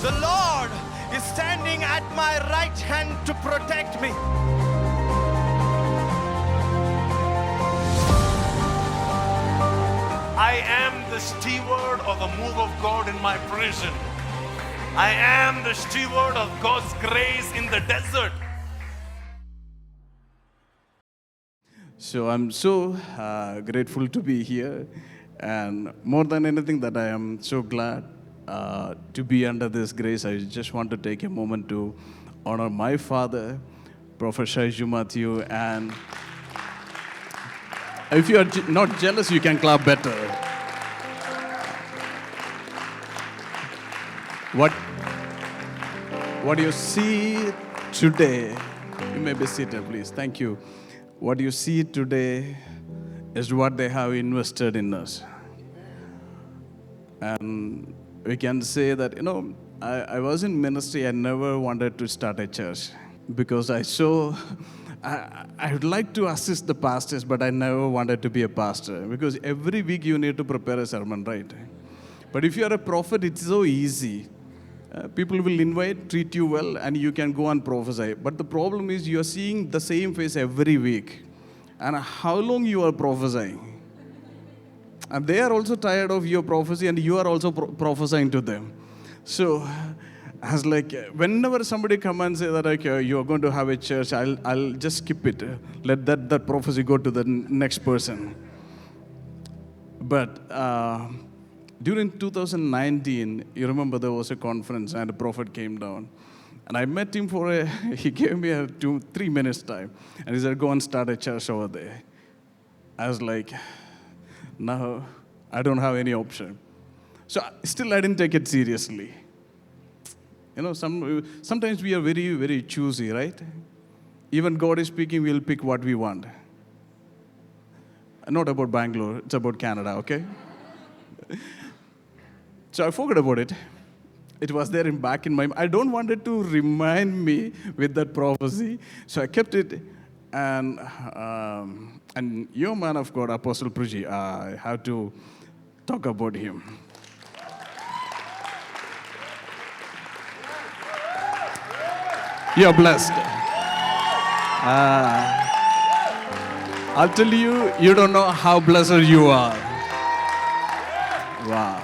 The Lord is standing at my right hand to protect me. I am the steward of the move of God in my prison. I am the steward of God's grace in the desert. So I'm so grateful to be here, and more than anything that I am so glad to be under this grace. I just want to take a moment to honor my father, Prophet Shaiju Matthew, and if you are not jealous, you can clap better. What you see today, you may be seated, please. Thank you. What you see today is what they have invested in us. And we can say that, I was in ministry, I never wanted to start a church because I would like to assist the pastors, but I never wanted to be a pastor because every week you need to prepare a sermon, right? But if you are a prophet, it's so easy. People will invite, treat you well, and you can go and prophesy. But the problem is you are seeing the same face every week. And how long you are prophesying? And they are also tired of your prophecy, and you are also prophesying to them. So, as like, whenever somebody come and say that, okay, you are going to have a church, I'll just skip it. Let that prophecy go to the next person. But during 2019, you remember there was a conference and a prophet came down. And I met him he gave me a 2-3 minutes time. And he said, go and start a church over there. I was like, no, I don't have any option. So still I didn't take it seriously. Sometimes we are very, very choosy, right? Even God is speaking, we'll pick what we want. Not about Bangalore, it's about Canada, okay? So I forgot about it. It was there back in my mind. I don't want it to remind me with that prophecy. So I kept it. And your man of God, Apostle Priji, I have to talk about him. You're blessed. I'll tell you, you don't know how blessed you are. Wow.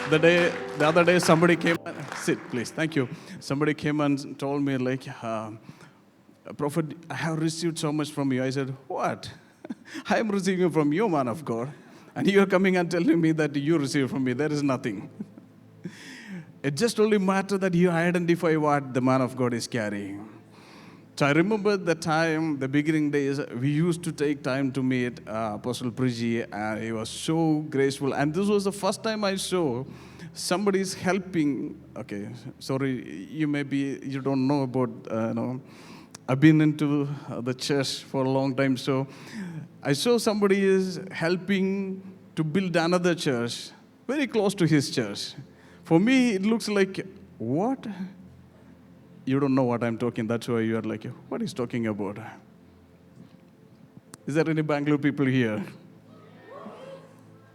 The other day, somebody came and sit, please. Thank you. Somebody came and told me, like, Prophet, I have received so much from you. I said, what? I am receiving from you, man of God. And you are coming and telling me that you receive from me. There is nothing. It just only matters that you identify what the man of God is carrying. So I remember the time, the beginning days, we used to take time to meet Apostle Priji, and he was so graceful. And this was the first time I saw somebody is helping. Okay, sorry, you don't know about, I've been into the church for a long time, so I saw somebody is helping to build another church very close to his church. For me, it looks like, what? You don't know what I'm talking. That's why you are like, what is talking about? Is there any Bangalore people here?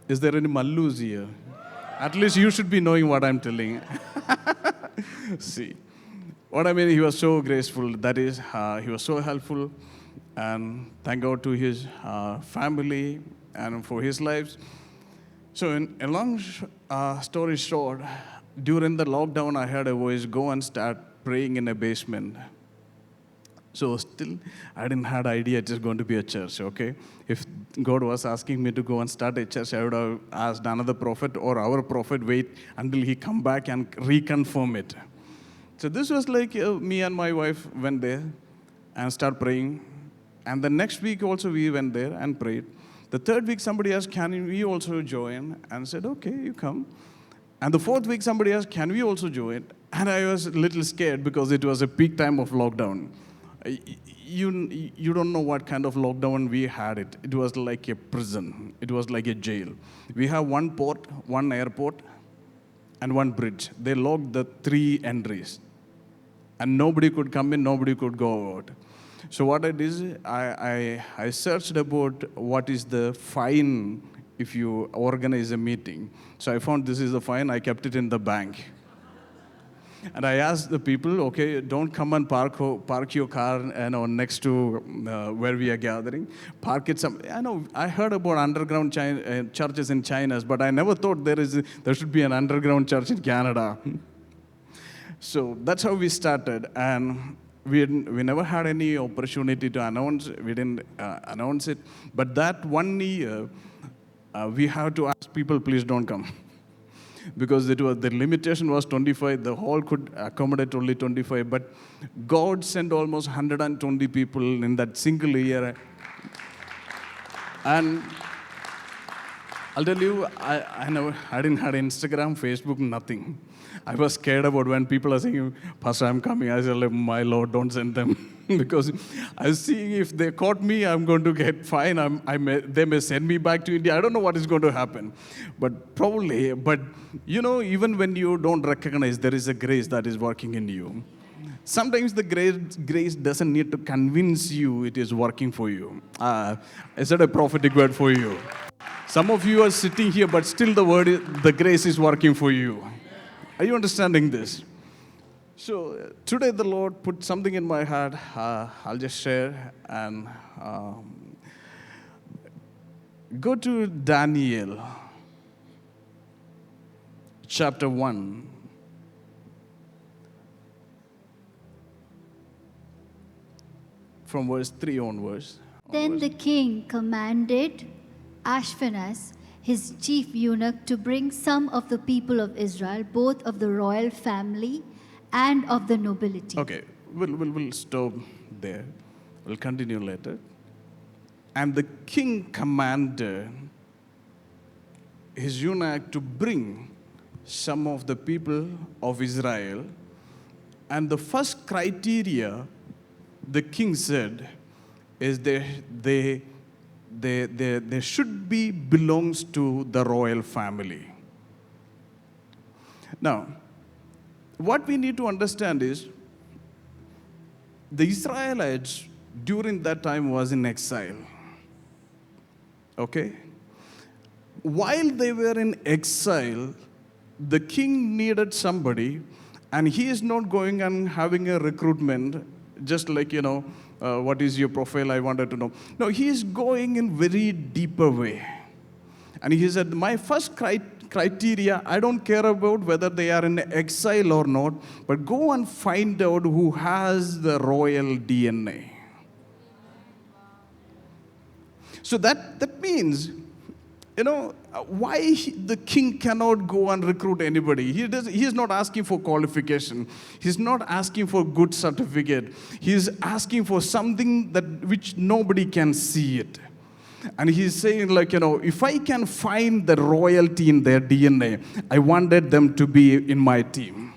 Is there any Mallus here? At least you should be knowing what I'm telling. See, what I mean, he was so graceful. That is, he was so helpful. And thank God to his family and for his lives. So in a long story short, during the lockdown, I heard a voice, go and start praying in a basement. So still, I didn't have idea it is going to be a church, okay? If God was asking me to go and start a church, I would have asked another prophet or our prophet, wait until he come back and reconfirm it. So this was like me and my wife went there and start praying. And the next week also we went there and prayed. The third week somebody asked, can we also join? And said, okay, you come. And the fourth week somebody asked, can we also join? And I was a little scared because it was a peak time of lockdown. You don't know what kind of lockdown we had it. It was like a prison. It was like a jail. We have one port, one airport, and one bridge. They locked the 3 entries. And nobody could come in, nobody could go out. So what I did is I searched about what is the fine if you organize a meeting. So I found this is a fine. I kept it in the bank. And I asked the people, okay, don't come and park your car next to where we are gathering. Park it some. I heard about underground churches in China, but I never thought there should be an underground church in Canada. So that's how we started, and we never had any opportunity to announce. We didn't announce it, but that 1 year, we had to ask people, please don't come. Because the limitation was 25, the hall could accommodate only 25, but God sent almost 120 people in that single year. And I'll tell you, I didn't have Instagram, Facebook, nothing. I was scared about when people are saying, Pastor, I'm coming. I said, my Lord, don't send them. Because I was seeing if they caught me, I'm going to get fined. They may send me back to India. I don't know what is going to happen. But probably, even when you don't recognize, there is a grace that is working in you. Sometimes the grace doesn't need to convince you it is working for you. Is that a prophetic word for you? Some of you are sitting here, but still the grace is working for you. Are you understanding this? So today the Lord put something in my heart. I'll just share and go to Daniel chapter 1. From verse 3 onwards. Then the king commanded Ashpenaz, his chief eunuch, to bring some of the people of Israel, both of the royal family and of the nobility. Okay, we'll stop there. We'll continue later. And the king commanded his eunuch to bring some of the people of Israel. And the first criteria the king said is they should be belongs to the royal family. Now, what we need to understand is the Israelites during that time was in exile. Okay? While they were in exile, the king needed somebody, and he is not going and having a recruitment just like, what is your profile, I wanted to know. No, he is going in very deeper way. And he said, my first criteria, I don't care about whether they are in exile or not, but go and find out who has the royal DNA. So that means, why the king cannot go and recruit anybody. He is not asking for qualification. He's not asking for good certificate. He is asking for something which nobody can see it. And he's saying if I can find the royalty in their DNA, I wanted them to be in my team.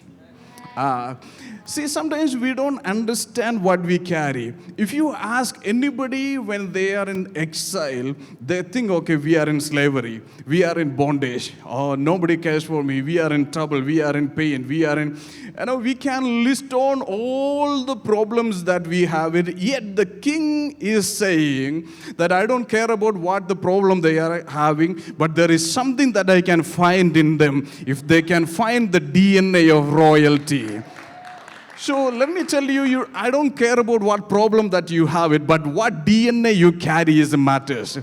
See, sometimes we don't understand what we carry. If you ask anybody when they are in exile, they think, okay, we are in slavery, we are in bondage, oh, nobody cares for me, we are in trouble, we are in pain, we can list on all the problems that we have. Yet the king is saying that I don't care about what the problem they are having, but there is something that I can find in them if they can find the DNA of royalty. So let me tell you, I don't care about what problem that you have it, but what DNA you carry is matters.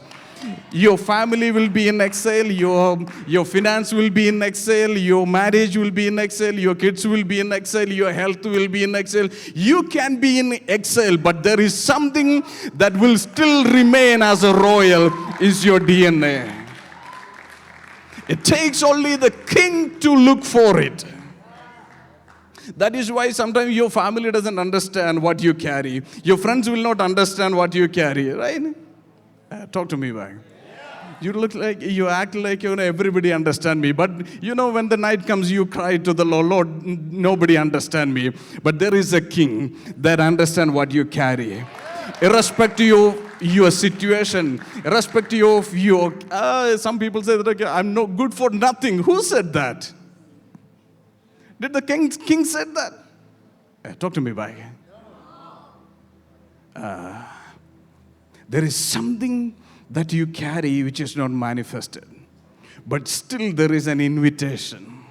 Your family will be in exile, your finance will be in exile, your marriage will be in exile, your kids will be in exile, your health will be in exile. You can be in exile, but there is something that will still remain as a royal, is your DNA. It takes only the king to look for it. That is why sometimes your family doesn't understand what you carry. Your friends will not understand what you carry, right? Talk to me back. You act like everybody understand me. But when the night comes, you cry to the Lord, Lord, nobody understand me. But there is a king that understand what you carry. Irrespective of your situation, irrespective of your, some people say that I'm no good for nothing. Who said that? Did the king said that? Talk to me back. There is something that you carry which is not manifested. But still there is an invitation.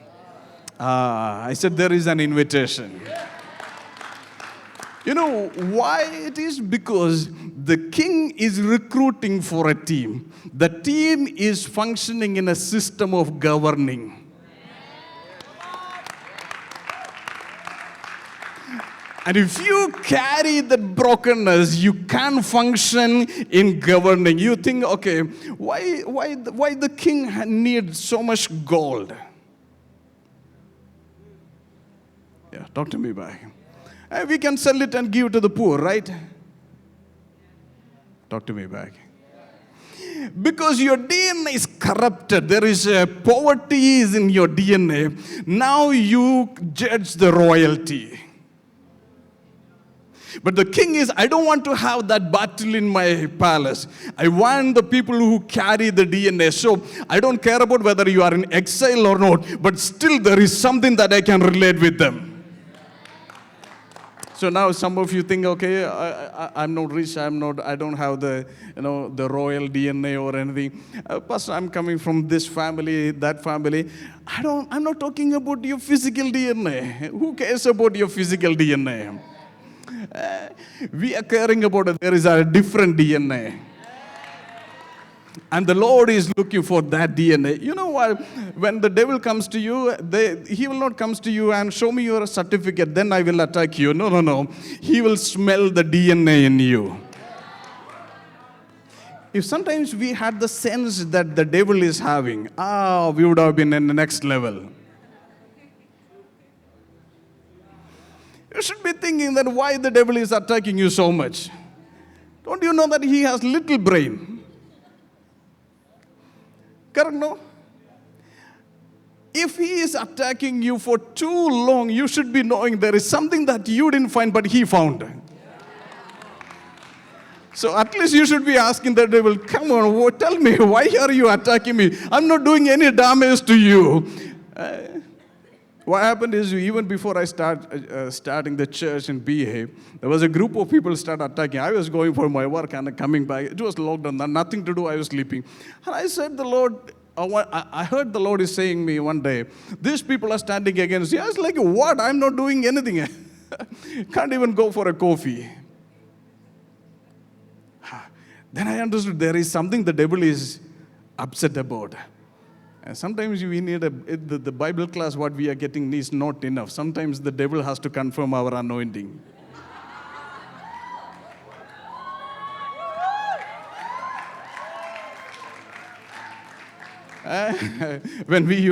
I said there is an invitation. You know why it is? Because the king is recruiting for a team. The team is functioning in a system of governing. And if you carry that brokenness, you can function in governing. You think, okay, why the king needs so much gold? Yeah, talk to me back. We can sell it and give to the poor, right? Talk to me back. Because your DNA is corrupted. There is poverty is in your DNA. Now you judge the royalty. But the king is, I don't want to have that battle in my palace. I want the people who carry the DNA. So I don't care about whether you are in exile or not, but still there is something that I can relate with them. So now some of you think, okay, I'm not rich, I don't have the royal DNA or anything. Pastor, I'm coming from this family, that family. I'm not talking about your physical DNA. Who cares about your physical DNA? We are caring about it. There is a different DNA. And the Lord is looking for that DNA. You know what? When the devil comes to you, he will not come to you and show me your certificate, then I will attack you. No. He will smell the DNA in you. If sometimes we had the sense that the devil is having, we would have been in the next level. You should be thinking that why the devil is attacking you so much. Don't you know that he has little brain? Correct, no? If he is attacking you for too long, you should be knowing there is something that you didn't find, but he found. So at least you should be asking the devil, come on, tell me, why are you attacking me? I'm not doing any damage to you. What happened is, even before I starting the church in BA, there was a group of people start attacking. I was going for my work and coming back. It was lockdown, nothing to do. I was sleeping. And I said, the Lord, I heard the Lord is saying me one day, these people are standing against you. I was like, what? I'm not doing anything. Can't even go for a coffee. Then I understood there is something the devil is upset about. And sometimes we need the Bible class, what we are getting is not enough. Sometimes the devil has to confirm our anointing. When we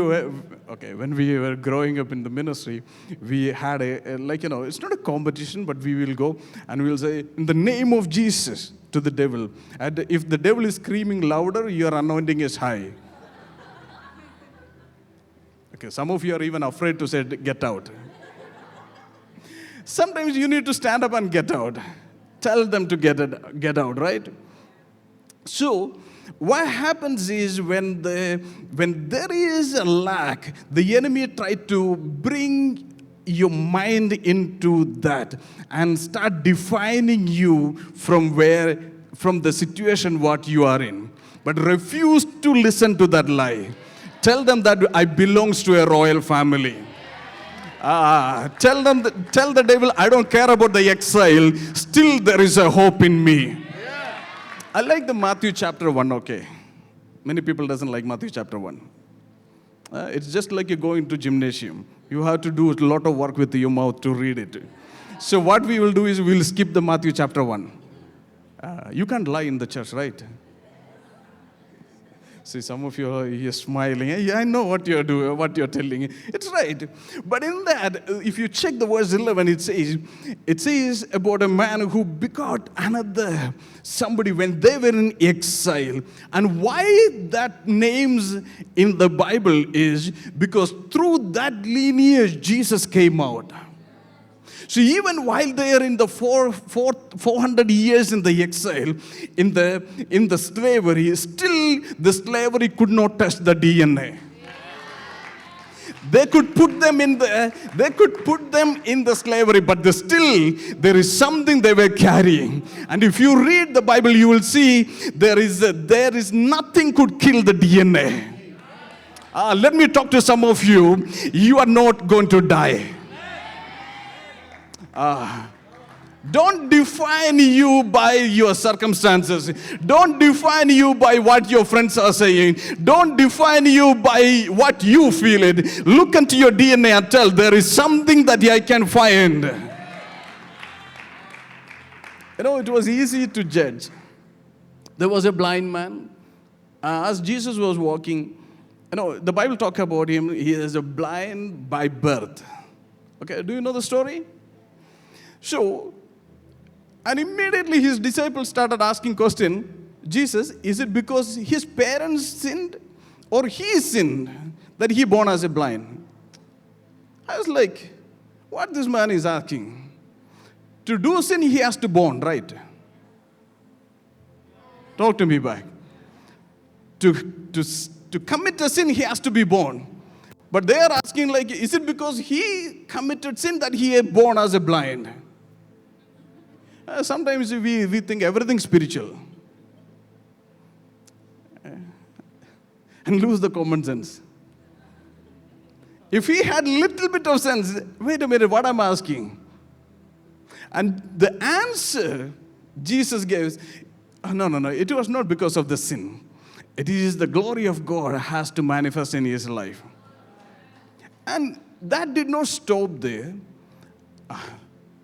were growing up in the ministry, we had it's not a competition, but we will go and we will say, in the name of Jesus to the devil. And if the devil is screaming louder, your anointing is high. Okay, some of you are even afraid to say, get out. Sometimes you need to stand up and get out. Tell them to get out, right? So, what happens is when there is a lack, the enemy tries to bring your mind into that and start defining you from the situation what you are in. But refuse to listen to that lie. Tell them that I belongs to a royal family. Tell the devil, I don't care about the exile. Still there is a hope in me. I like the Matthew chapter 1, okay. Many people doesn't like Matthew chapter 1. It's just like you're going to gymnasium. You have to do a lot of work with your mouth to read it. So what we will do is we'll skip the Matthew chapter 1. You can't lie in the church, right? See, some of you are smiling. Yeah, I know what you're doing, what you're telling. It's right. But in that, if you check the verse 11, it says about a man who begot another somebody when they were in exile. And why that names in the Bible is because through that lineage, Jesus came out. So even while they are in the 400 years in the exile, in the slavery, still the slavery could not touch the DNA. They could put them in the slavery, but still there is something they were carrying. And if you read the Bible, you will see there is nothing could kill the DNA. Let me talk to some of you. You are not going to die. Don't define you by your circumstances. Don't define you by what your friends are saying. Don't define you by what you feel it. Look into your DNA and tell, there is something that I can find. It was easy to judge. There was a blind man. As Jesus was walking, the Bible talks about him. He is a blind by birth. Okay, do you know the story? So, and immediately his disciples started asking question, Jesus, is it because his parents sinned or he sinned that he born as a blind? I was like, what this man is asking? To do sin, he has to born, right? Talk to me back. To commit a sin, he has to be born. But they are asking like, is it because he committed sin that he is born as a blind? Sometimes we think everything spiritual and lose the common sense. If he had little bit of sense, wait a minute, what I'm asking? And the answer Jesus gave, no, it was not because of the sin. It is the glory of God has to manifest in his life. And that did not stop there.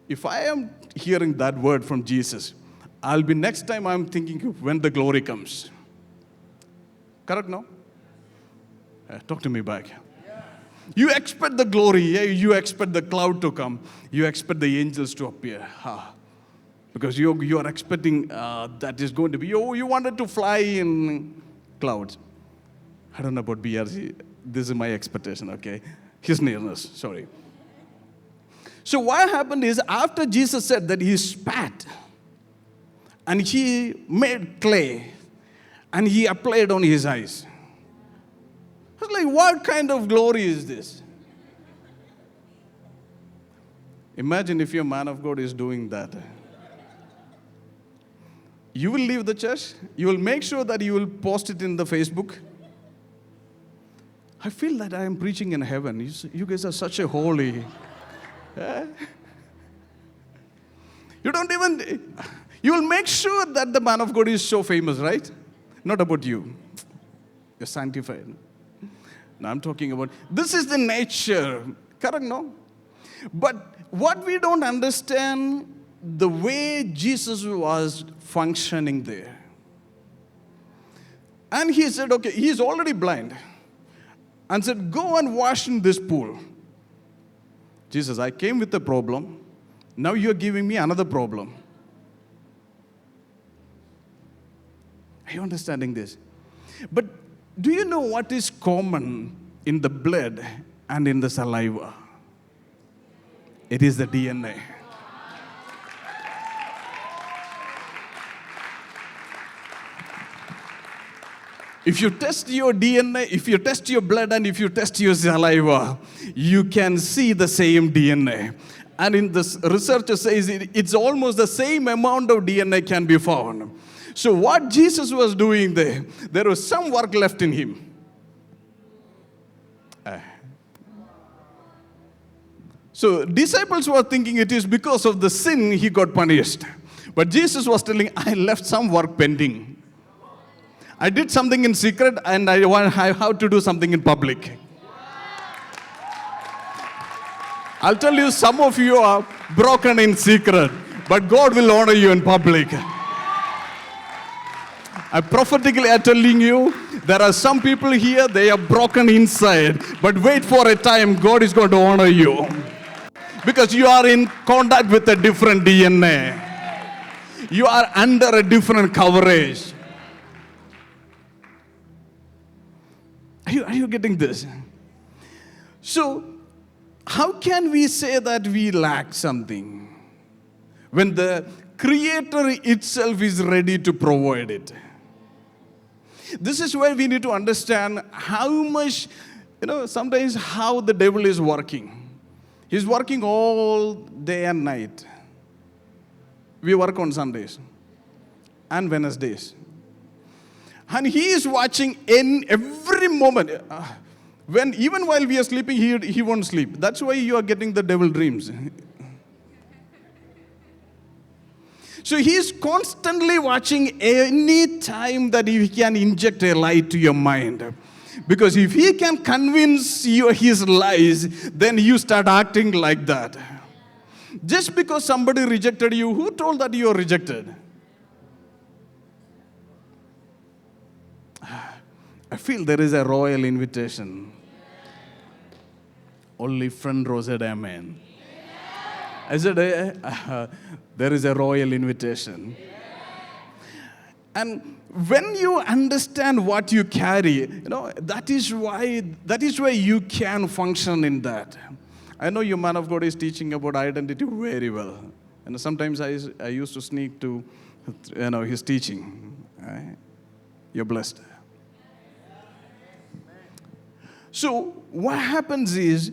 If I am hearing that word from Jesus, I'll be next time I'm thinking when the glory comes. Correct, no? Talk to me back. You expect the glory, you expect the cloud to come, you expect the angels to appear. Because you are expecting that is going to be, you wanted to fly in clouds. I don't know about BRC, this is my expectation, okay? His nearness, sorry. So what happened is, after Jesus said that he spat, and he made clay, and he applied on his eyes. I was like, what kind of glory is this? Imagine if your man of God is doing that. You will leave the church. You will make sure that you will post it in the Facebook. I feel that I am preaching in heaven. You guys are such a holy. You will make sure that the man of God is so famous, right? Not about you. You're sanctified. Now I'm talking about, this is the nature. Correct, no? But what we don't understand, the way Jesus was functioning there. And he said, okay, he's already blind. And said, go and wash in this pool. Jesus, I came with a problem. Now you're giving me another problem. Are you understanding this? But do you know what is common in the blood and in the saliva? It is the DNA. If you test your DNA, if you test your blood and if you test your saliva, you can see the same DNA. And in this, research says it's almost the same amount of DNA can be found. So what Jesus was doing there was some work left in him. So disciples were thinking it is because of the sin he got punished. But Jesus was telling, I left some work pending. I did something in secret and I have to do something in public. I'll tell you, some of you are broken in secret, but God will honor you in public. I prophetically am telling you, there are some people here, they are broken inside, but wait for a time, God is going to honor you. Because you are in contact with a different DNA. You are under a different coverage. Are you getting this? So, how can we say that we lack something when the Creator itself is ready to provide it? This is where we need to understand how much sometimes how the devil is working. He's working all day and night. We work on Sundays and Wednesdays. And he is watching in every moment. Even while we are sleeping, he won't sleep. That's why you are getting the devil dreams. So he is constantly watching any time that he can inject a lie to your mind. Because if he can convince you his lies, then you start acting like that. Just because somebody rejected you, who told that you are rejected? I feel there is a royal invitation. Only friend row said amen. I said, there is a royal invitation. And when you understand what you carry, that is why you can function in that. I know your man of God is teaching about identity very well. And sometimes I used to sneak to his teaching. You're blessed. So what happens is,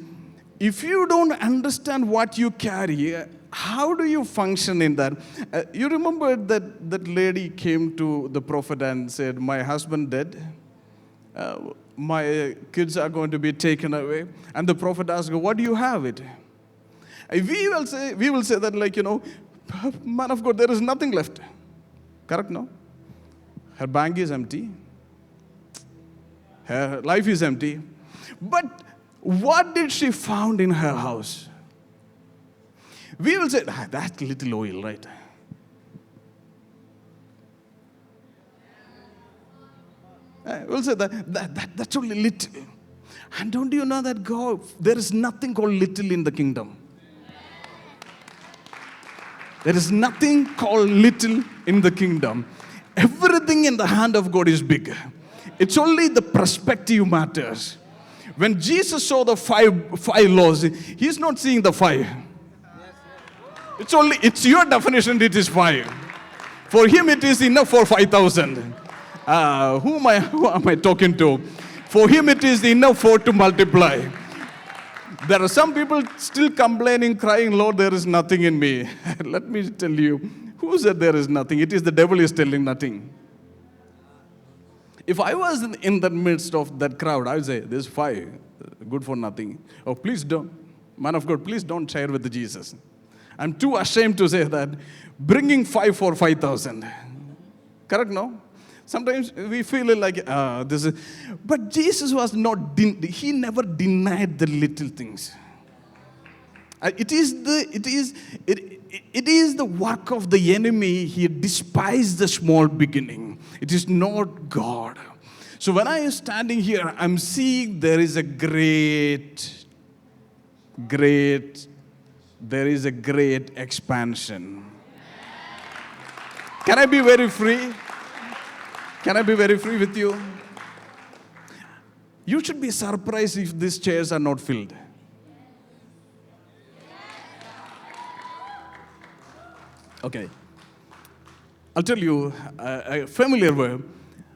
if you don't understand what you carry, how do you function in that? You remember that lady came to the prophet and said, my husband dead, my kids are going to be taken away. And the prophet asked her, what do you have it? We will say that man of God, there is nothing left. Correct, no? Her bank is empty. Her life is empty. But what did she found in her house? We will say, that's little oil, right? We'll say that's only little. And don't you know that God, there is nothing called little in the kingdom. There is nothing called little in the kingdom. Everything in the hand of God is big. It's only the perspective matters. When Jesus saw the five laws, he's not seeing the 5. It's your definition, it is 5. For him, it is enough for 5,000. Who am I talking to? For him, it is enough to multiply. There are some people still complaining, crying, Lord, there is nothing in me. Let me tell you, who said there is nothing? It is the devil is telling nothing. If I was in the midst of that crowd, I would say, there's 5, good for nothing. Oh, please don't, man of God, please don't share with Jesus. I'm too ashamed to say that. Bringing 5 for 5,000. Correct, no? Sometimes we feel like, this is... But Jesus was not, he never denied the little things. It is the work of the enemy. He despised the small beginning. It is not God. So when I am standing here, I'm seeing there is a great expansion. Can I be very free? Can I be very free with you? You should be surprised if these chairs are not filled. Okay. I'll tell you a familiar word.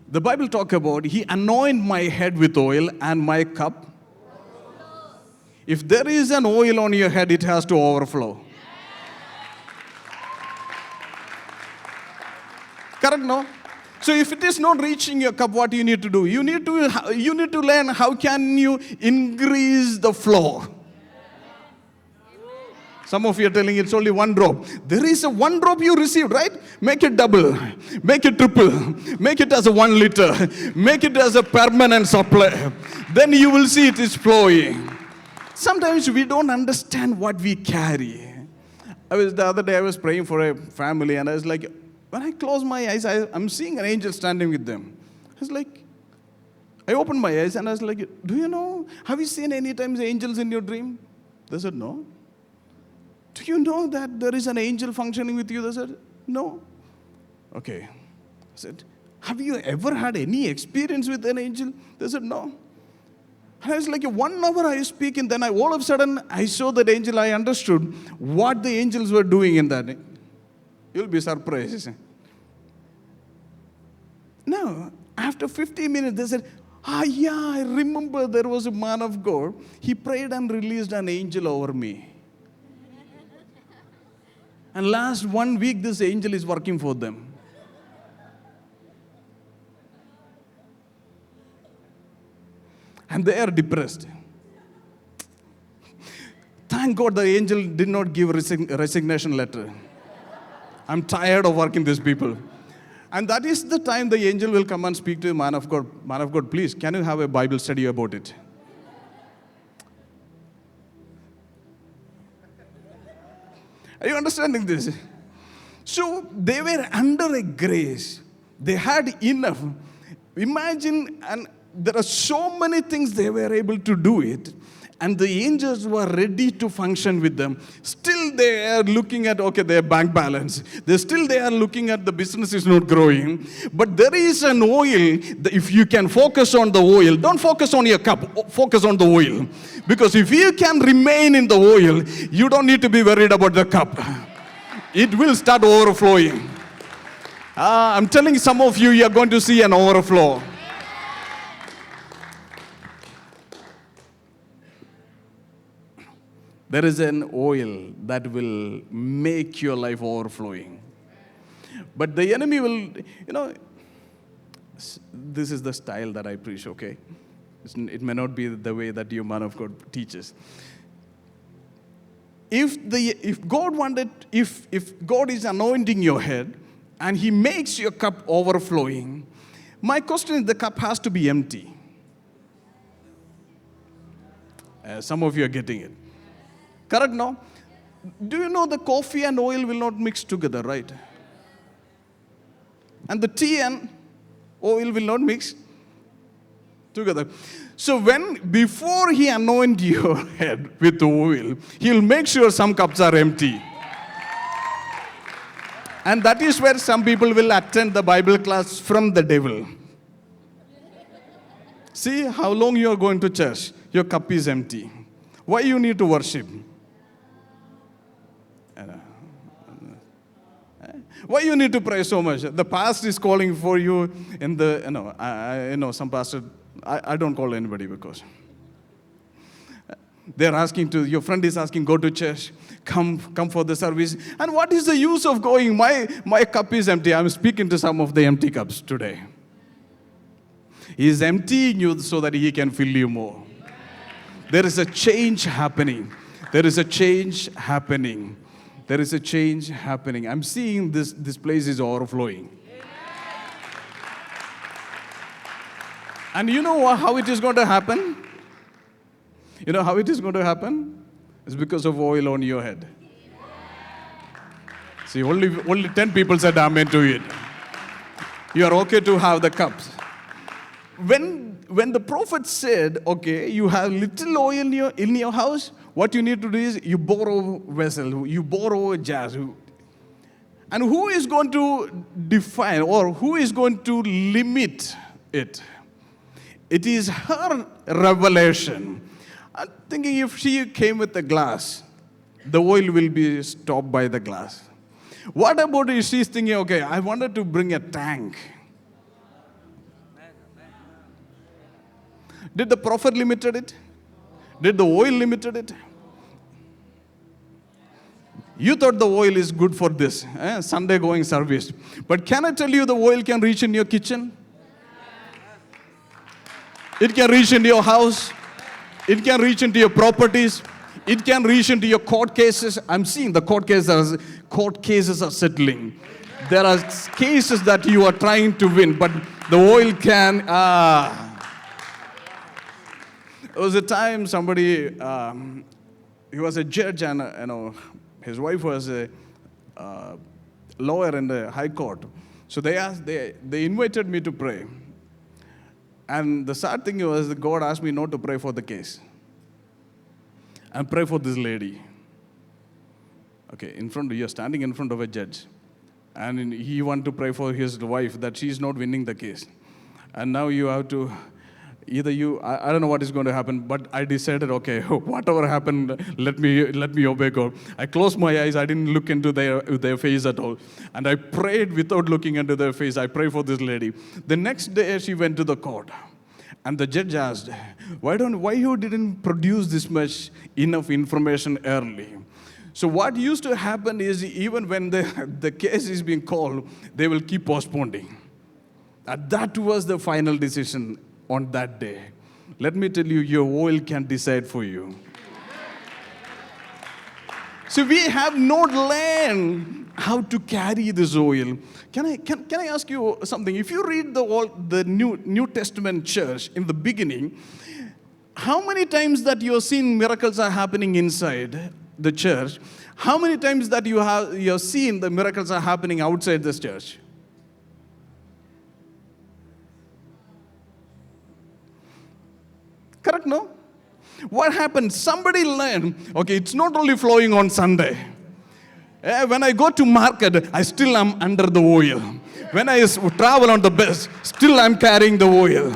The Bible talks about, he anointed my head with oil and my cup. If there is an oil on your head, it has to overflow. Correct, no? So if it is not reaching your cup, what you need to do? You need to learn how can you increase the flow. Some of you are telling it's only 1 drop. There is a 1 drop you received, right? Make it double, make it triple, make it as a 1 liter, make it as a permanent supply. Then you will see it is flowing. Sometimes we don't understand what we carry. The other day I was praying for a family and I was like, when I close my eyes, I'm seeing an angel standing with them. I opened my eyes and I was like, do you know, have you seen any times angels in your dream? They said, no. Do you know that there is an angel functioning with you? They said, no. Okay. I said, have you ever had any experience with an angel? They said, no. And I was like, 1 hour I speak, and then all of a sudden I saw that angel. I understood what the angels were doing in that. You'll be surprised. Now, after 50 minutes, they said, Yeah, I remember there was a man of God. He prayed and released an angel over me. And last 1 week, this angel is working for them. And they are depressed. Thank God the angel did not give resignation letter. I'm tired of working these people. And that is the time the angel will come and speak to the man of God. Man of God, please, can you have a Bible study about it? Are you understanding this? So they were under a grace. They had enough. Imagine, and there are so many things they were able to do it. And the angels were ready to function with them. Still they are looking at, okay, their bank balance. They are looking at the business is not growing. But there is an oil, if you can focus on the oil, don't focus on your cup, focus on the oil. Because if you can remain in the oil, you don't need to be worried about the cup. It will start overflowing. I'm telling some of you, you're going to see an overflow. There is an oil that will make your life overflowing. But the enemy will, this is the style that I preach, okay? It may not be the way that your man of God teaches. If God is anointing your head and He makes your cup overflowing, my question is the cup has to be empty. Some of you are getting it. Correct, no? Do you know the coffee and oil will not mix together, right? And the tea and oil will not mix together. So before He anoints your head with the oil, He'll make sure some cups are empty. And that is where some people will attend the Bible class from the devil. See how long you are going to church. Your cup is empty. Why you need to worship? Why you need to pray so much? The pastor is calling for you in the, some pastor, I don't call anybody because they're asking your friend is asking, go to church, come for the service. And what is the use of going? My cup is empty. I'm speaking to some of the empty cups today. He is emptying you so that He can fill you more. There is a change happening. There is a change happening. There is a change happening. I'm seeing this place is overflowing. And you know how it is going to happen? You know how it is going to happen? It's because of oil on your head. See, only 10 people said amen to it. You are okay to have the cups. When the prophet said, okay, you have little oil in your house, what you need to do is you borrow a vessel, you borrow a jar. And who is going to define or who is going to limit it? It is her revelation. I'm thinking if she came with a glass, the oil will be stopped by the glass. What about if she's thinking, okay, I wanted to bring a tank. Did the prophet limited it? Did the oil limited it? You thought the oil is good for this, Sunday going service. But can I tell you the oil can reach in your kitchen? It can reach into your house. It can reach into your properties. It can reach into your court cases. I'm seeing the court cases are settling. There are cases that you are trying to win, but the oil can. There was a time somebody, he was a judge and his wife was a lawyer in the high court. So they invited me to pray. And the sad thing was that God asked me not to pray for the case. And pray for this lady. Okay, you're standing in front of a judge. And he wanted to pray for his wife that she's not winning the case. And now you have to, I don't know what is going to happen, but I decided, okay, whatever happened, let me obey God. I closed my eyes, I didn't look into their face at all. And I prayed without looking into their face. I prayed for this lady. The next day she went to the court. And the judge asked, why you didn't produce this much enough information early? So what used to happen is even when the case is being called, they will keep postponing. And that was the final decision on that day. Let me tell you, your oil can decide for you. So we have not learned how to carry this oil. Can I ask you something? If you read the New Testament church in the beginning, how many times that you have seen miracles are happening inside the church? How many times that you have seen the miracles are happening outside this church? Correct, no? What happened? Somebody learned, okay, it's not only flowing on Sunday. When I go to market, I still am under the oil. When I travel on the bus, still I'm carrying the oil.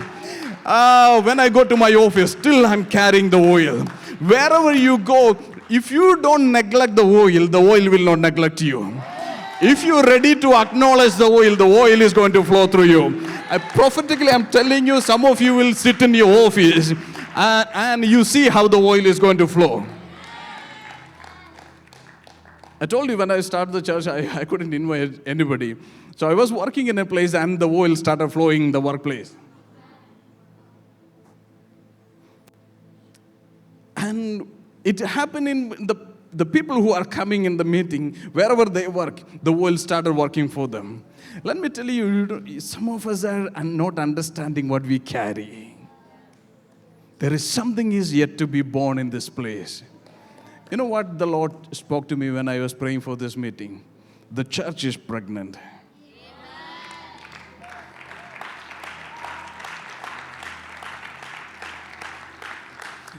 When I go to my office, still I'm carrying the oil. Wherever you go, if you don't neglect the oil will not neglect you. If you're ready to acknowledge the oil is going to flow through you. Prophetically, I'm telling you, some of you will sit in your office and you see how the oil is going to flow. I told you when I started the church, I couldn't invite anybody. So I was working in a place and the oil started flowing in the workplace. And it happened in the people who are coming in the meeting, wherever they work, the oil started working for them. Let me tell you, some of us are not understanding what we carry. There is something is yet to be born in this place. You know what the Lord spoke to me when I was praying for this meeting? The church is pregnant.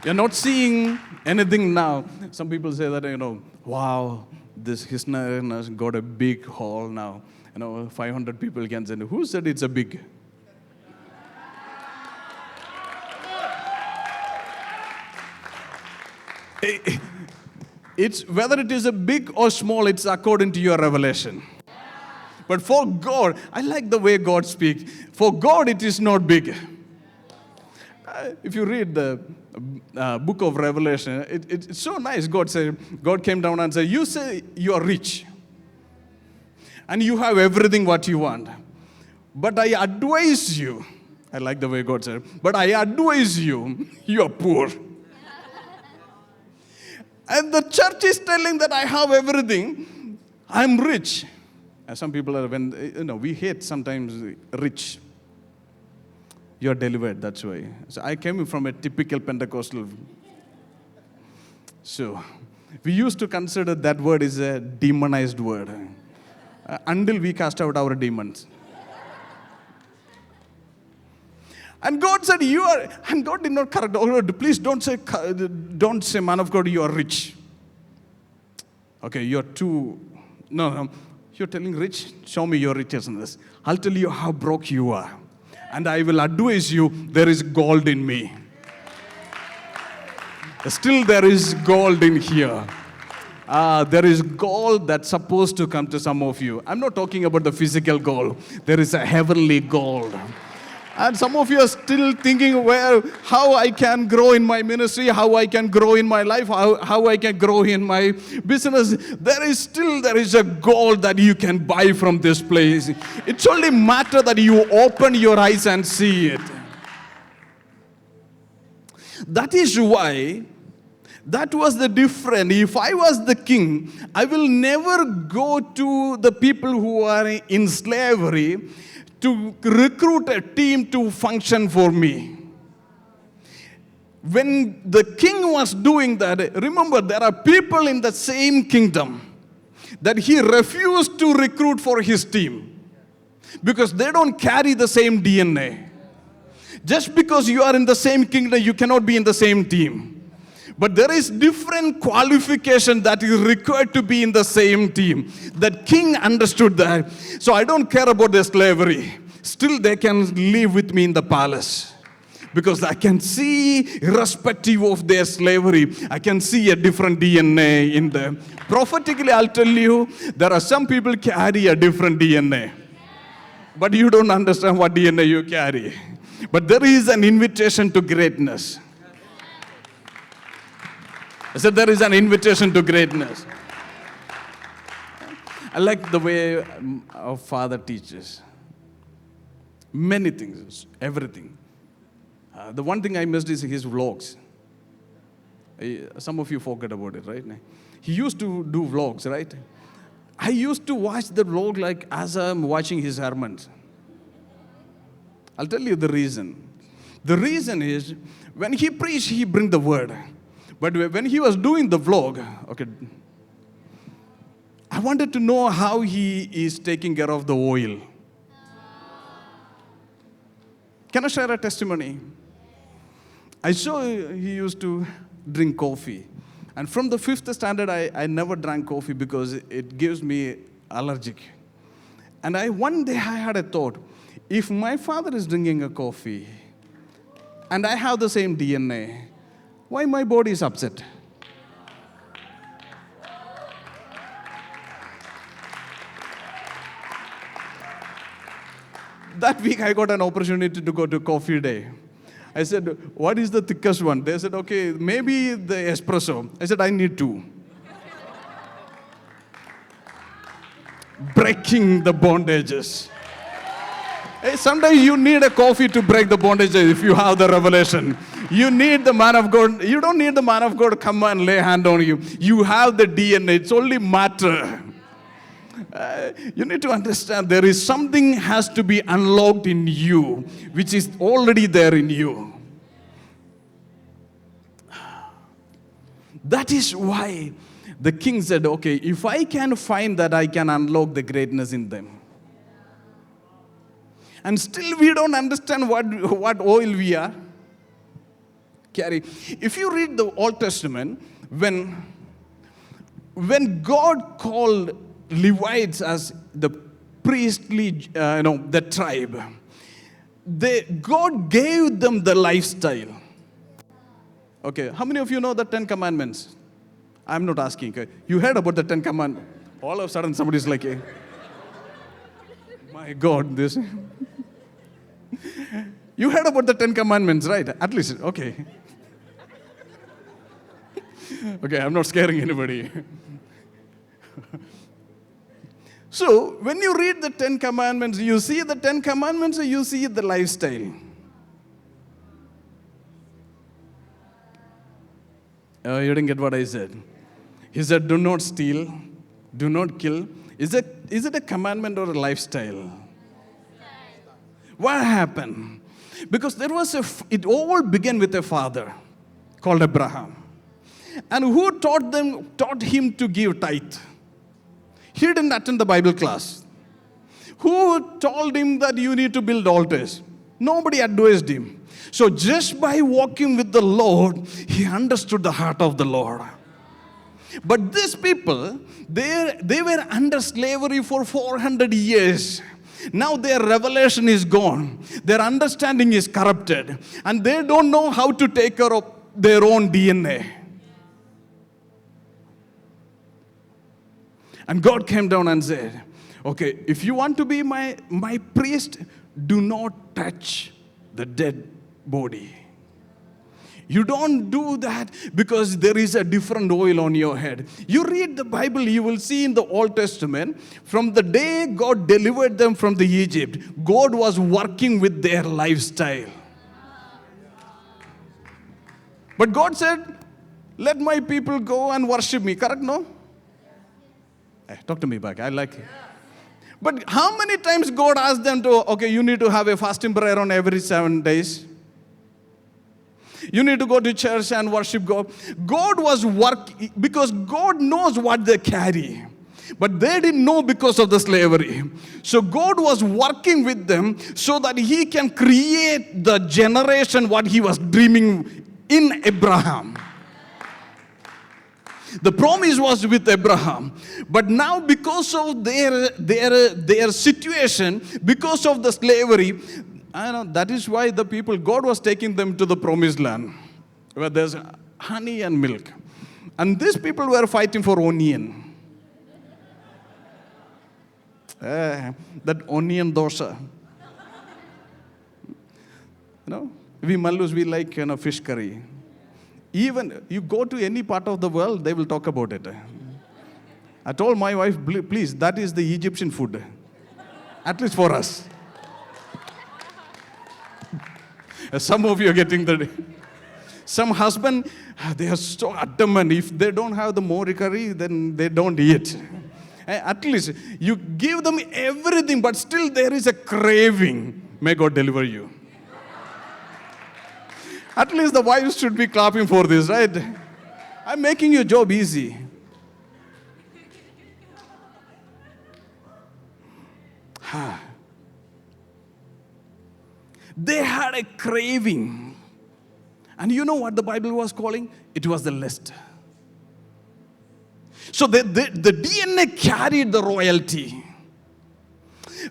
You're not seeing anything now. Some people say that, wow, this Hisner has got a big hall now. 500 people can say, who said it's a big? It's whether it is a big or small, it's according to your revelation. But for God, I like the way God speaks. For God, it is not big. If you read the book of Revelation, it's so nice. God came down and said, you say you are rich. And you have everything what you want. But I advise you, I like the way God said, but I advise you, you are poor. And the church is telling that I have everything, I'm rich. And some people are, we hate sometimes rich. You're delivered, that's why. So I came from a typical Pentecostal. So we used to consider that word is a demonized word. Until we cast out our demons. And God said, and God did not correct. Oh, please don't say, man of God, you are rich. Okay, you're too, no, you're telling rich, show me your riches in this. I'll tell you how broke you are. And I will advise you, there is gold in me. Still there is gold in here. There is gold that's supposed to come to some of you. I'm not talking about the physical gold. There is a heavenly gold. And some of you are still thinking, how I can grow in my ministry, how I can grow in my life, how I can grow in my business. There is a gold that you can buy from this place. It's only matter that you open your eyes and see it. That is why that was the difference. If I was the king, I will never go to the people who are in slavery to recruit a team to function for me. When the king was doing that, remember there are people in the same kingdom that he refused to recruit for his team because they don't carry the same DNA. Just because you are in the same kingdom, you cannot be in the same team. But there is different qualification that is required to be in the same team. That king understood that. So I don't care about their slavery. Still they can live with me in the palace. Because I can see, irrespective of their slavery, I can see a different DNA in them. Prophetically, I'll tell you, there are some people carry a different DNA. But you don't understand what DNA you carry. But there is an invitation to greatness. I said there is an invitation to greatness. I like the way our father teaches. Many things, everything. The one thing I missed is his vlogs. Some of you forget about it, right? He used to do vlogs, right? I used to watch the vlog like as I'm watching his sermons. I'll tell you the reason. The reason is, when he preached, he bring the word. But when he was doing the vlog, okay, I wanted to know how he is taking care of the oil. Can I share a testimony? I saw he used to drink coffee. And from the 5th standard, I never drank coffee because it gives me allergic. And one day I had a thought, if my father is drinking a coffee and I have the same DNA, why my body is upset? That week I got an opportunity to go to coffee day. I said, what is the thickest one? They said, okay, maybe the espresso. I said, I need 2. Breaking the bondages. Hey, sometimes you need a coffee to break the bondages if you have the revelation. You need the man of God. You don't need the man of God to come and lay hand on you. You have the DNA. It's only matter. You need to understand there is something has to be unlocked in you, which is already there in you. That is why the king said, okay, if I can find that, I can unlock the greatness in them. And still we don't understand what oil we are. Carry. If you read the Old Testament, when God called Levites as the priestly, the tribe, God gave them the lifestyle. Okay, how many of you know the 10 Commandments? I'm not asking. Okay? You heard about the 10 Commandments. All of a sudden somebody's like, hey, my God, this. You heard about the 10 Commandments, right? At least, okay. Okay, I'm not scaring anybody. So, when you read the 10 Commandments, you see the 10 Commandments or you see the lifestyle? Oh, you didn't get what I said. He said, do not steal, do not kill. Is it a commandment or a lifestyle? What happened? Because it all began with a father called Abraham. And who taught him to give tithe? He didn't attend the Bible class. Who told him that you need to build altars? Nobody advised him. So just by walking with the Lord, he understood the heart of the Lord. But these people, they were under slavery for 400 years. Now their revelation is gone. Their understanding is corrupted. And they don't know how to take care of their own DNA. And God came down and said, okay, if you want to be my priest, do not touch the dead body. You don't do that because there is a different oil on your head. You read the Bible, you will see in the Old Testament, from the day God delivered them from the Egypt, God was working with their lifestyle. But God said, let my people go and worship me. Correct, no? Hey, talk to me back. I like it. But how many times God asked them to, okay, you need to have a fasting prayer on every 7 days. You need to go to church and worship God. God was working because God knows what they carry. But they didn't know because of the slavery. So God was working with them so that He can create the generation what He was dreaming in Abraham. The promise was with Abraham. But now because of their situation, because of the slavery, I know that is why the people, God was taking them to the promised land, where there's honey and milk. And these people were fighting for onion. That onion dosa. We Mallus, we like, fish curry. Even you go to any part of the world, they will talk about it. I told my wife, please, that is the Egyptian food. At least for us. Some of you are getting the... Some husband, they are so adamant. If they don't have the more curry, then they don't eat. At least you give them everything, but still there is a craving. May God deliver you. At least the wives should be clapping for this, right? I'm making your job easy. They had a craving. And you know what the Bible was calling? It was the lust. So the DNA carried the royalty.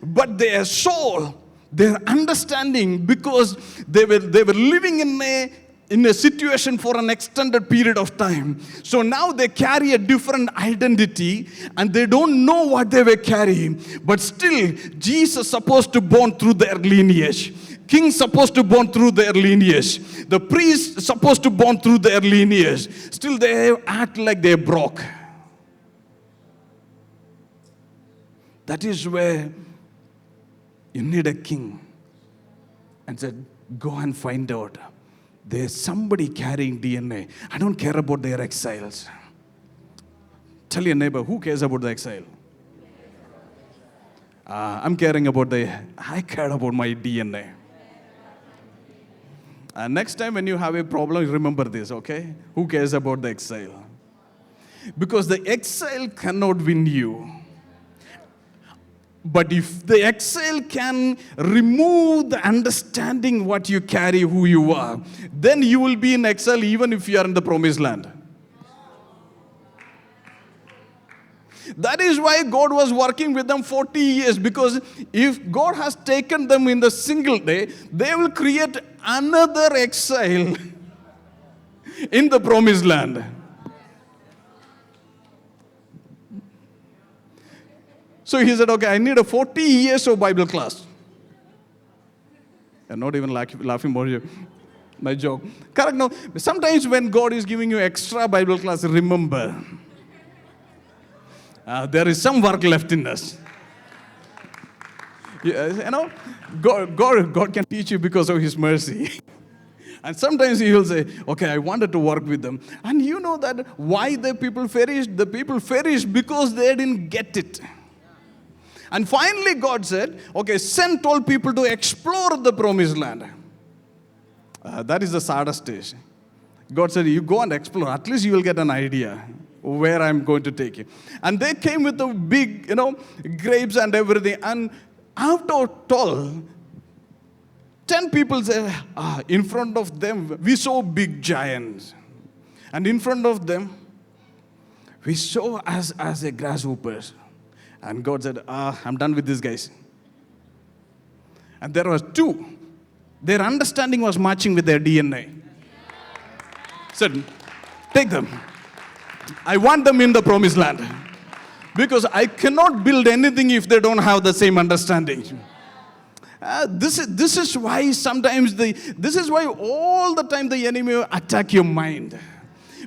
But their soul, their understanding, because they were living in a situation for an extended period of time. So now they carry a different identity and they don't know what they were carrying. But still, Jesus supposed to born through their lineage. King supposed to born through their lineage. The priest supposed to born through their lineage. Still they act like they're broke. That is where you need a king. And said, go and find out. There's somebody carrying DNA. I don't care about their exiles. Tell your neighbor, who cares about the exile? I care about my DNA. Next time when you have a problem, remember this, okay? Who cares about the exile? Because the exile cannot win you. But if the exile can remove the understanding what you carry, who you are, then you will be in exile even if you are in the promised land. That is why God was working with them 40 years, because if God has taken them in the single day, they will create another exile in the promised land. So he said, okay, I need a 40 years of Bible class. I'm not even laughing about you. My joke. Correct? No. Sometimes when God is giving you extra Bible class, remember, there is some work left in us. God can teach you because of His mercy. And sometimes He will say, okay, I wanted to work with them. And you know that why the people perished? The people perished because they didn't get it. And finally God said, okay, send 12 people to explore the promised land. That is the saddest stage. God said, you go and explore. At least you will get an idea where I'm going to take you. And they came with the big, grapes and everything. And after 12, 10 people said, in front of them, we saw big giants. And in front of them, we saw as a grasshoppers. And God said, I'm done with these guys. And there was 2. Their understanding was matching with their DNA. Said, take them. I want them in the promised land. Because I cannot build anything if they don't have the same understanding. This is why sometimes this is why all the time the enemy will attack your mind.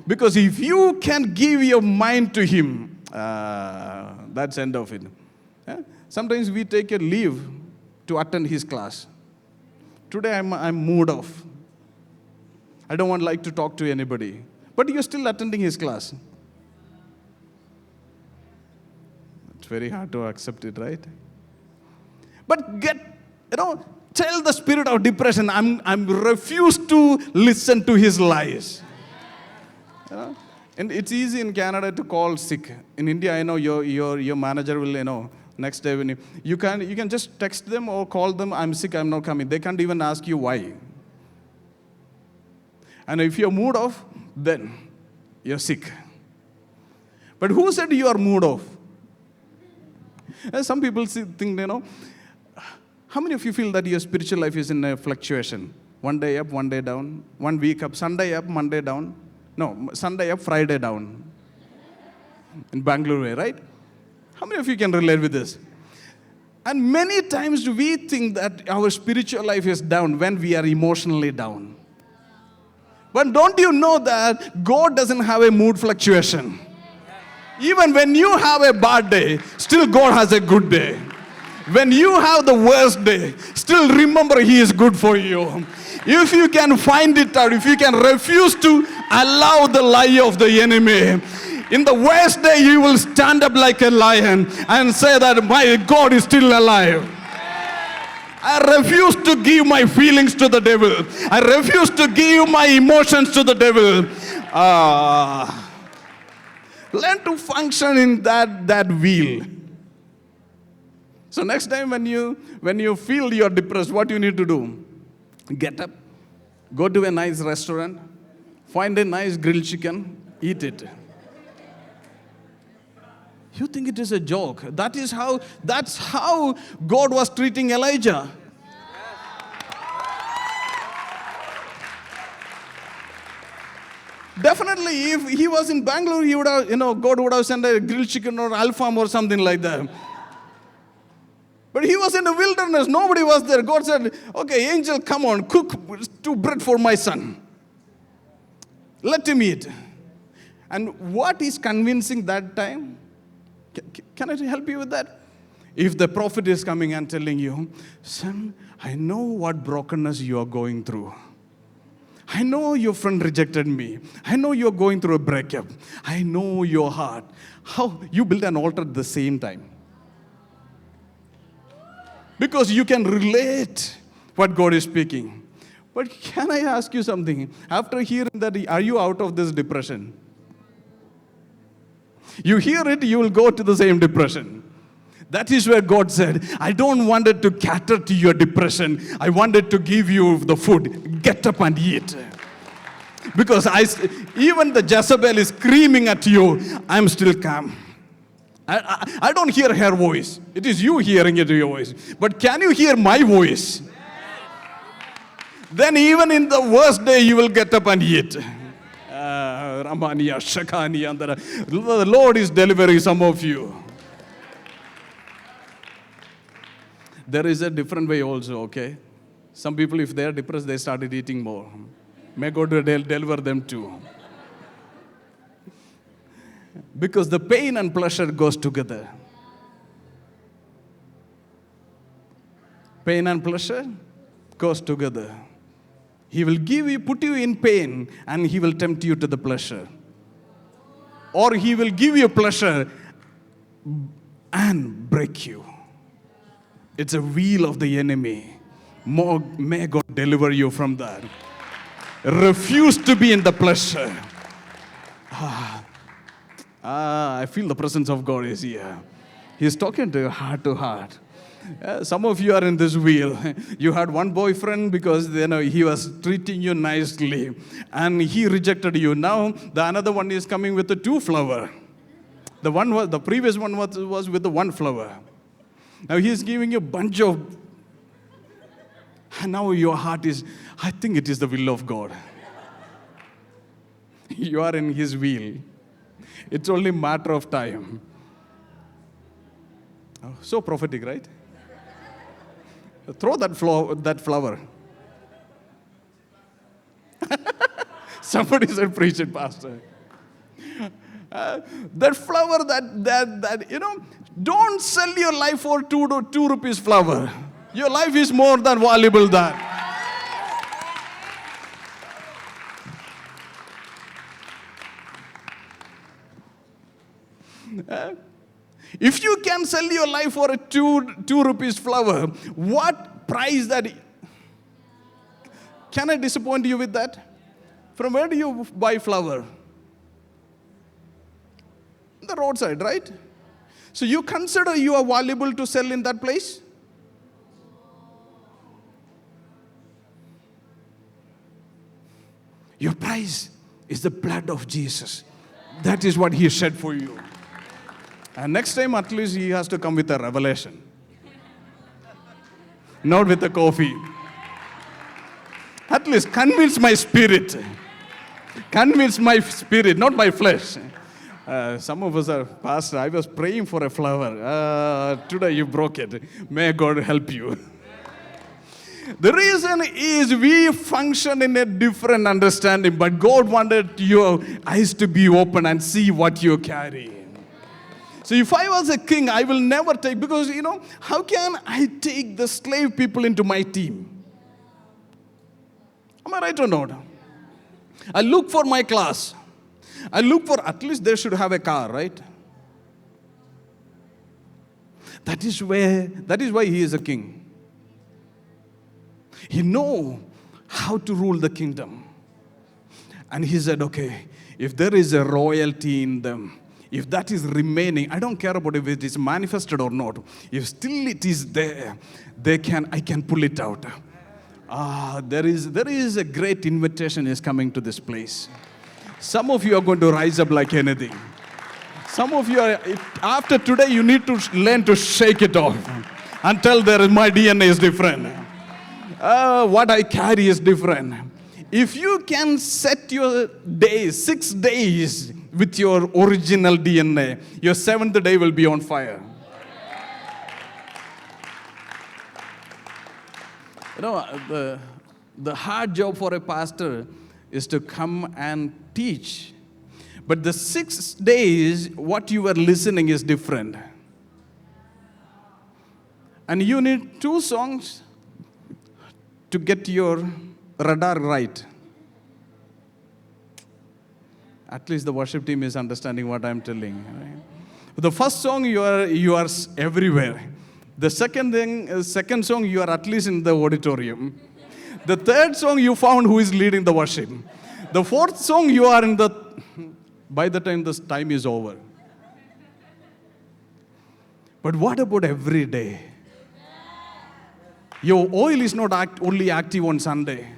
Because if you can give your mind to him, that's end of it. Sometimes we take a leave to attend his class. Today I'm mood off. I don't like to talk to anybody. But you're still attending his class. It's very hard to accept it, right? But tell the spirit of depression, I'm refused to listen to his lies. And it's easy in Canada to call sick. In India, I know your manager will, next day when you can just text them or call them, I'm sick, I'm not coming. They can't even ask you why. And if you're mood off, then you're sick. But who said you are mood off? Some people think, how many of you feel that your spiritual life is in a fluctuation? One day up, one day down. 1 week up, Sunday up, Monday down. No, Sunday up, Friday down. In Bangalore, right? How many of you can relate with this? And many times we think that our spiritual life is down when we are emotionally down. But don't you know that God doesn't have a mood fluctuation? Even when you have a bad day, still God has a good day. When you have the worst day, still remember He is good for you. If you can find it out, if you can refuse to allow the lie of the enemy, in the worst day you will stand up like a lion and say that my God is still alive. I refuse to give my feelings to the devil. I refuse to give my emotions to the devil. Learn to function in that wheel. So next time when you feel you're depressed, what you need to do? Get up, go to a nice restaurant, find a nice grilled chicken, eat it. You think it is a joke? That's how God was treating Elijah. Definitely, if he was in Bangalore, he would have, God would have sent a grilled chicken or alfam or something like that. But he was in the wilderness. Nobody was there. God said, okay, angel, come on, cook 2 bread for my son. Let him eat. And what is convincing that time? Can I help you with that? If the prophet is coming and telling you, son, I know what brokenness you are going through. I know your friend rejected me. I know you're going through a breakup. I know your heart. How you build an altar at the same time. Because you can relate what God is speaking. But can I ask you something? After hearing that, are you out of this depression? You hear it, you will go to the same depression. That is where God said, I don't want it to cater to your depression. I wanted to give you the food. Get up and eat. Because even the Jezebel is screaming at you, I'm still calm. I don't hear her voice. It is you hearing it, your voice. But can you hear my voice? Then even in the worst day, you will get up and eat. Ramania, Shakani, and the Lord is delivering some of you. There is a different way also, okay? Some people, if they are depressed, they started eating more. May God deliver them too. Because the pain and pleasure goes together. Pain and pleasure goes together. He will put you in pain, and He will tempt you to the pleasure. Or He will give you pleasure and break you. It's a wheel of the enemy. May God deliver you from that. Refuse to be in the pleasure. I feel the presence of God is here. He's talking to you heart to heart. Some of you are in this wheel. You had one boyfriend because he was treating you nicely, and he rejected you. Now the another one is coming with the 2 flower. The previous one was with the 1 flower. Now he is giving you a bunch of, and now your heart is, I think it is the will of God. You are in His wheel. It's only a matter of time. Oh, so prophetic, right? Throw that flower. Somebody said, preach it, pastor. That flower, don't sell your life for 2 rupees flower. Your life is more than valuable than. If you can sell your life for a 2 rupees flower, what price that? Can I disappoint you with that? From where do you buy flower? The roadside, right? So you consider you are valuable to sell in that place? Your price is the blood of Jesus. That is what He shed for you. And next time, at least He has to come with a revelation. Not with a coffee. At least convince my spirit. Convince my spirit, not my flesh. Some of us are, Pastor, I was praying for a flower. Today you broke it. May God help you. The reason is we function in a different understanding, but God wanted your eyes to be open and see what you carry. So if I was a king, I will never take, because, how can I take the slave people into my team? Am I right or not? I look for my class. I look for, at least they should have a car, right? That is why he is a king. He knows how to rule the kingdom. And he said, okay, if there is a royalty in them, if that is remaining, I don't care about if it is manifested or not. If still it is there, I can pull it out. There is a great invitation is coming to this place. Some of you are going to rise up like anything. Some of you are, after today, you need to learn to shake it off and tell my DNA is different. What I carry is different. If you can set your days, 6 days with your original DNA, your 7th day will be on fire. The hard job for a pastor is to come and teach. But the 6 days, what you are listening is different. And you need 2 songs to get your radar right. At least the worship team is understanding what I'm telling. Right? The first song, you are everywhere. The second song, you are at least in the auditorium. The third song, you found who is leading the worship. The fourth song, you are by the time this time is over. But what about every day? Your oil is not only active on Sunday.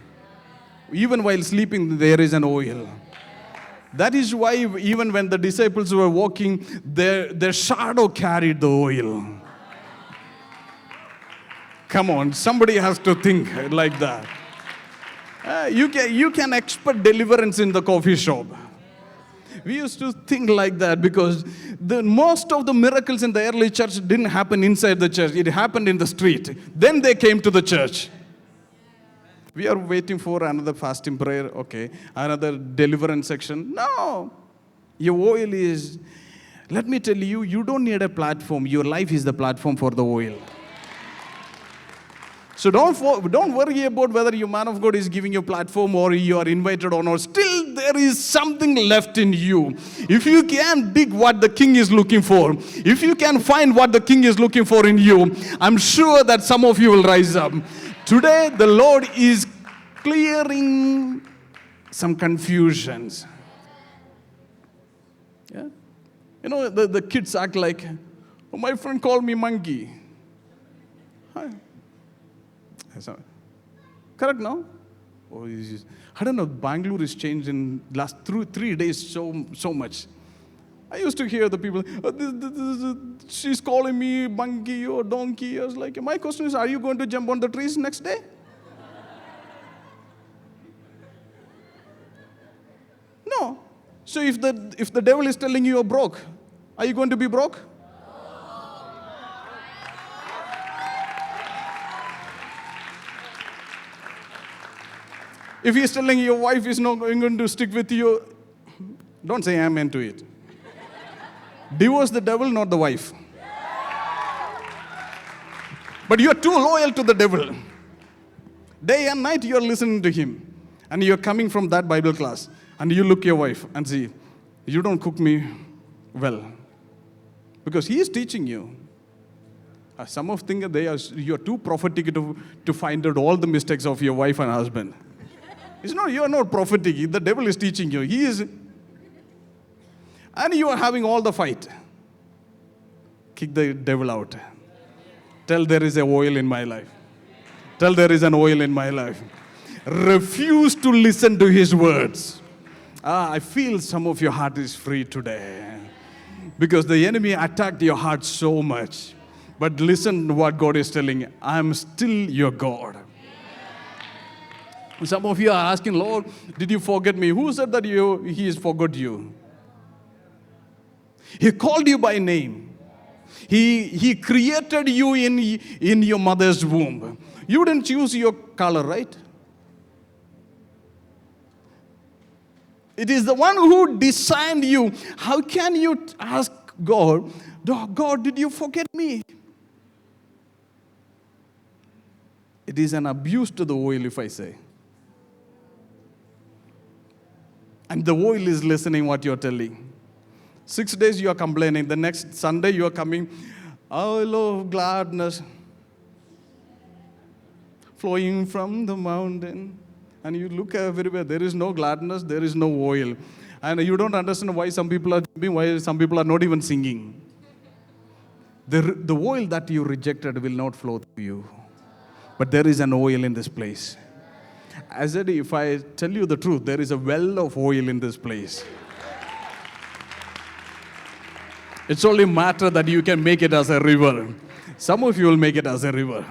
Even while sleeping, there is an oil. That is why even when the disciples were walking, their shadow carried the oil. Come on, somebody has to think like that. You can expect deliverance in the coffee shop. We used to think like that because most of the miracles in the early church didn't happen inside the church. It happened in the street. Then they came to the church. We are waiting for another fasting prayer, okay, another deliverance section. No. Your oil is, let me tell you, you don't need a platform. Your life is the platform for the oil. So don't worry about whether your man of God is giving you a platform or you are invited or not. Still, there is something left in you. If you can dig what the king is looking for, if you can find what the king is looking for in you, I'm sure that some of you will rise up. Today, the Lord is clearing some confusions. Yeah? The kids act like, oh, my friend called me monkey. Hi. Correct now? I don't know, Bangalore is changed in last 3 days so much. I used to hear the people, she's calling me monkey or donkey. I was like, my question is, are you going to jump on the trees next day? No. So if the devil is telling you you're broke, are you going to be broke? If he's telling your wife is not going to stick with you, don't say amen to it. Divorce the devil, not the wife. But you're too loyal to the devil. Day and night you're listening to him. And you're coming from that Bible class. And you look your wife and see, you don't cook me well. Because he is teaching you. Some of think you're too prophetic to find out all the mistakes of your wife and husband. You're not prophetic. The devil is teaching you. He is. And you are having all the fight. Kick the devil out. Tell there is a oil in my life. Tell there is an oil in my life. Refuse to listen to his words. I feel some of your heart is free today. Because the enemy attacked your heart so much. But listen to what God is telling. I'm still your God. Some of you are asking, Lord, did you forget me? Who said that he has forgot you? He called you by name. He created you in your mother's womb. You didn't choose your color, right? It is the one who designed you. How can you ask God, God, did you forget me? It is an abuse to the oil, if I say. And the oil is listening what you're telling. 6 days you are complaining. The next Sunday you are coming, oil of gladness flowing from the mountain. And you look everywhere, there is no gladness, there is no oil. And you don't understand why some people are jumping, why some people are not even singing. The oil that you rejected will not flow through you. But there is an oil in this place. I said, if I tell you the truth, there is a well of oil in this place. It's only a matter that you can make it as a river. Some of you will make it as a river.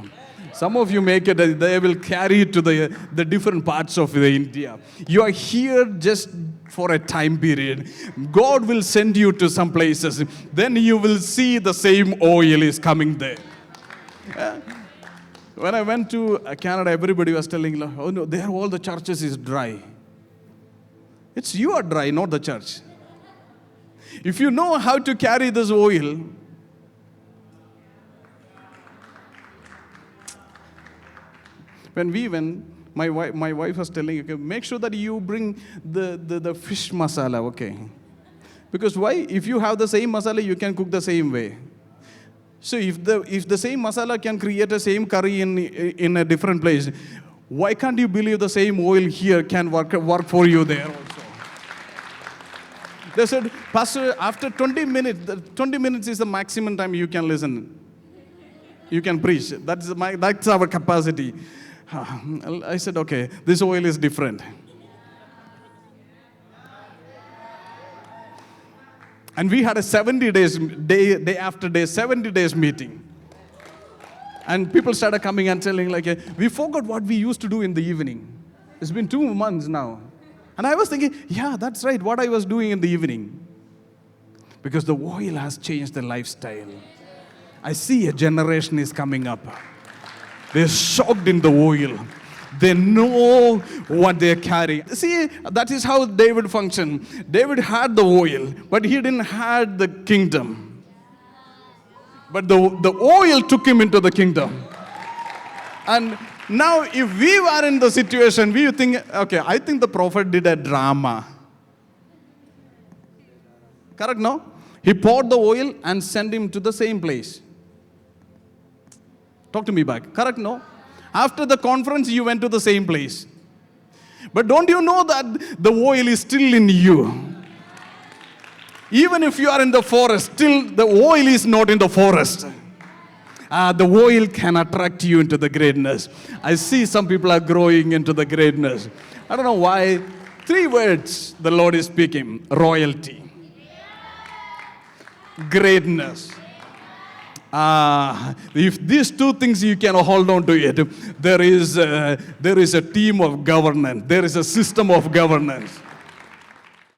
Some of you make it, they will carry it to the different parts of India. You are here just for a time period. God will send you to some places. Then you will see the same oil is coming there. Yeah. When I went to Canada, everybody was telling, oh no, there all the churches is dry. It's you are dry, not the church. If you know how to carry this oil, my wife was telling, okay, make sure that you bring the fish masala, okay? Because why? If you have the same masala, you can cook the same way. So if the same masala can create the same curry in a different place, why can't you believe the same oil here can work for you there also? They said, Pastor, after 20 minutes is the maximum time you can listen. You can preach. That's our capacity. I said, okay, this oil is different. And we had a 70 days, day after day, 70 days meeting. And people started coming and telling, like, we forgot what we used to do in the evening. It's been 2 months now. And I was thinking, yeah, that's right, what I was doing in the evening. Because the oil has changed the lifestyle. I see a generation is coming up. They're soaked in the oil. They know what they're carrying. See, that is how David functioned. David had the oil, but he didn't have the kingdom. But the oil took him into the kingdom. And now, if we were in the situation, we would think, okay, I think the prophet did a drama. Correct, no? He poured the oil and sent him to the same place. Talk to me back. Correct, no? After the conference, you went to the same place. But don't you know that the oil is still in you? Even if you are in the forest, still the oil is not in the forest. The oil can attract you into the greatness. I see some people are growing into the greatness. I don't know why. 3 words the Lord is speaking. Royalty. Greatness. If these 2 things you can hold on to it, there is a team of governance. There is a system of governance.